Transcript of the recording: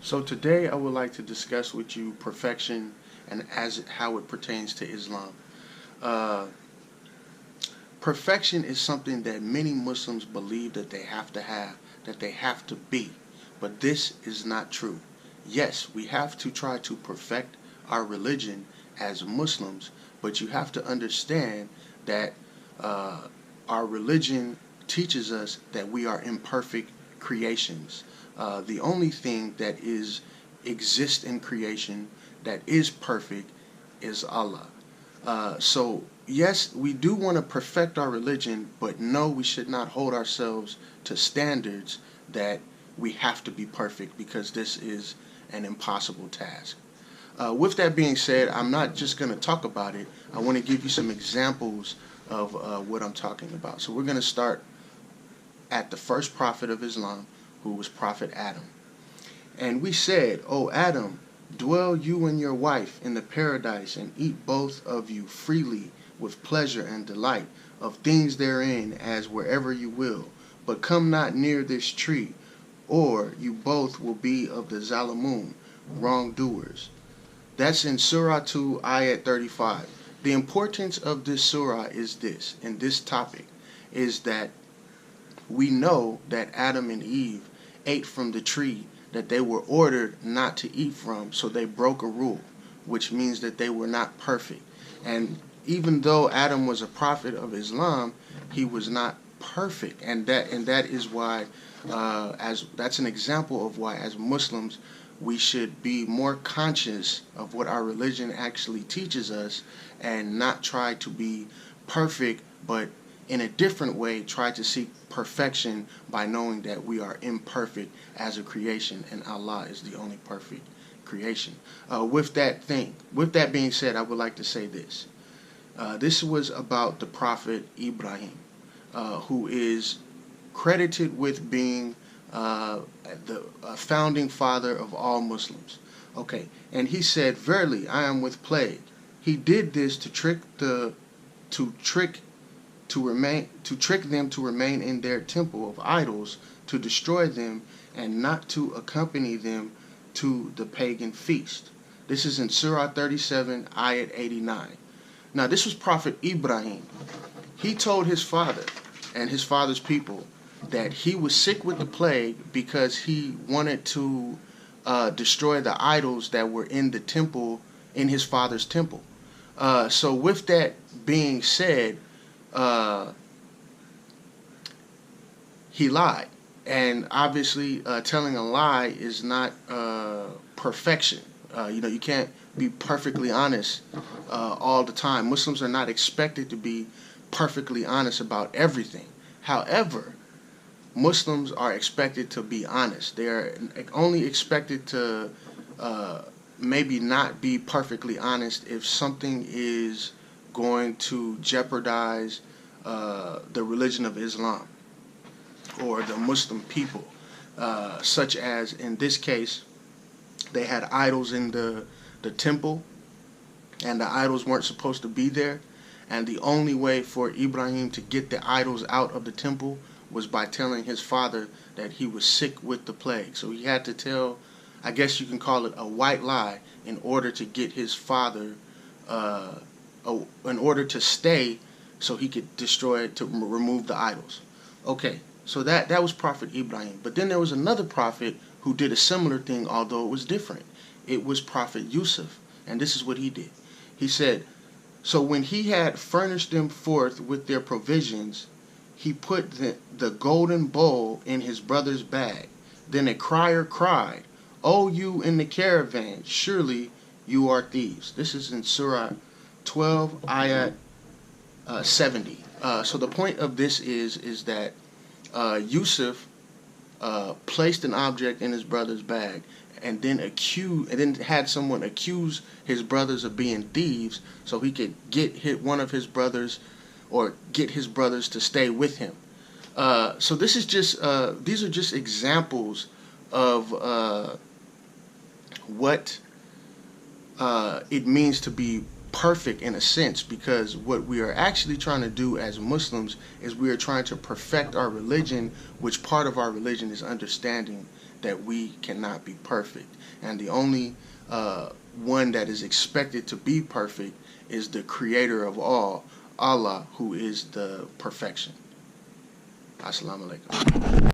So today I would like to discuss with you perfection and how it pertains to Islam. Uh, Perfection is something that many Muslims believe that they have to have, that they have to be. But this is not true. Yes, we have to try to perfect our religion as Muslims, but you have to understand that uh, our religion teaches us that we are imperfect creations. The only thing that exists in creation that is perfect is Allah. So yes, we do want to perfect our religion, but no, we should not hold ourselves to standards that we have to be perfect because this is an impossible task. With that being said, I'm not just going to talk about it. I want to give you some examples of what I'm talking about. So we're going to start at the first prophet of Islam, who was Prophet Adam. And we said, O Adam, dwell you and your wife in the paradise, and eat both of you freely with pleasure and delight of things therein as wherever you will. But come not near this tree, or you both will be of the Zalimun, wrongdoers. That's in Surah 2, Ayat 35. The importance of this surah is this, and this topic, is that we know that Adam and Eve ate from the tree that they were ordered not to eat from, so they broke a rule, which means that they were not perfect. And even though Adam was a prophet of Islam, he was not perfect, and that is why, that's an example of why, as Muslims, we should be more conscious of what our religion actually teaches us, and not try to be perfect, but in a different way, try to seek perfection by knowing that we are imperfect as a creation, and Allah is the only perfect creation. With that being said, I would like to say this. This was about the Prophet Ibrahim, who is credited with being the founding father of all Muslims. Okay, and he said, "Verily, I am with plague." He did this to trick them to remain in their temple of idols, to destroy them, and not to accompany them to the pagan feast. This is in Surah 37, Ayat 89. Now, this was Prophet Ibrahim. He told his father and his father's people that he was sick with the plague because he wanted to destroy the idols that were in the temple, in his father's temple. So with that being said, he lied. And obviously, telling a lie is not perfection. You can't be perfectly honest all the time. Muslims are not expected to be perfectly honest about everything. However, Muslims are expected to be honest. They are only expected to maybe not be perfectly honest if something is going to jeopardize the religion of Islam or the Muslim people, such as in this case, they had idols in the temple, and the idols weren't supposed to be there, and the only way for Ibrahim to get the idols out of the temple was by telling his father that he was sick with the plague. So he had to tell, I guess you can call it a white lie, in order to get his father, in order to stay, so he could destroy, to remove the idols. Okay, so that was Prophet Ibrahim. But then there was another prophet who did a similar thing, although it was different. It was Prophet Yusuf, and this is what he did. He said, so when he had furnished them forth with their provisions, he put the golden bowl in his brother's bag. Then a crier cried, "O you in the caravan, surely you are thieves." This is in Surah 12, Ayat 70. So the point of this is that Yusuf placed an object in his brother's bag, and then had someone accuse his brothers of being thieves, so he could get one of his brothers, or get his brothers to stay with him. So this is just these are just examples of what it means to be perfect in a sense, because what we are actually trying to do as Muslims is we are trying to perfect our religion, which part of our religion is understanding that we cannot be perfect. And the only one that is expected to be perfect is the creator of all, Allah, who is the perfection. Assalamu alaikum.